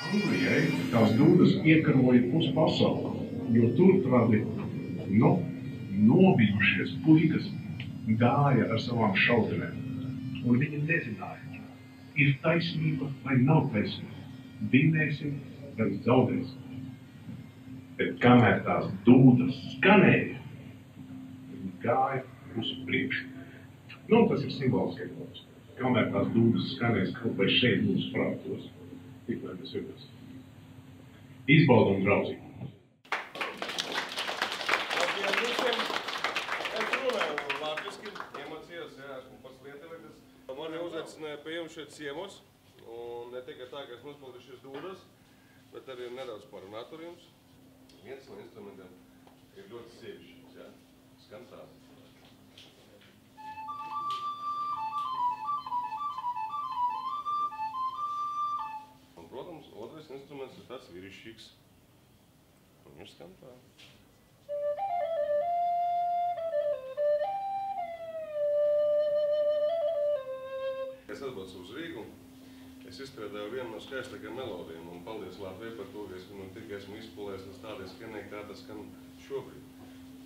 Anglijai tās dūdas iekaroja uz pasauli, jo tur tādi, nobijušies puikas gāja ar savām šautenēm. Un viņi nezināja, ir taisnība vai nav taisnība. Vinēsim vai zaudēsim. Bet kamēr tās dūdas skanēja, viņi gāja uz priekšu. Tas ir simboliskais vārds. Kamēr tās dūdas skanēs kaut vai šeit mūsu prātos, tikmēr mēs jūtas. Izbaudam draudzīgi. Labdien visiem! Es runāju latviski, emocijas, esmu pats lietuvietis. Mani uzaicināja pie jums šeit ciemos, un ne tikai tā, ka es nospēlēju šīs dūdas, bet arī nedaudz parunāt ar jums. Viens no instrumentiem ir ļoti sievišķis, jā? Skan tā. Un, protams, otrais instruments ir tāds vīrišķīgs. Un viņš skan tā. Es atbraucu uz Rīgu, es izstrādāju vienu no skaistākajām melodijām, un paldies Latvijai par to, ka es tikai esmu izpolējis līdz tādai skanēji, kā tas skan šobrīd.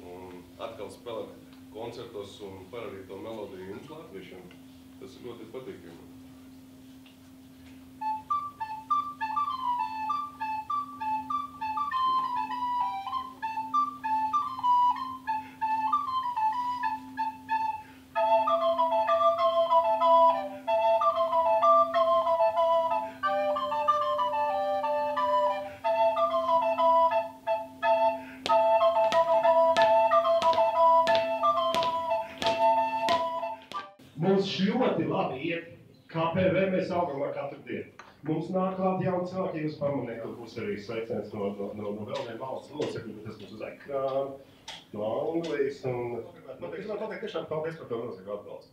Un atkal spēlēt koncertos un parādīt to melodiju jums latviešiem, tas ir ļoti patīkami. Mums ļoti labi iet, KPV mēs augam ar katru dienu. Mums nāk klāt jauni cilvēki, jūs pamanīt, ka būs arī sveiciens no vēl vien valsts locekļu, bet tas būs uz ekrāna, no Anglijas. Man tiešām paldies par to milzīgu atbalstu.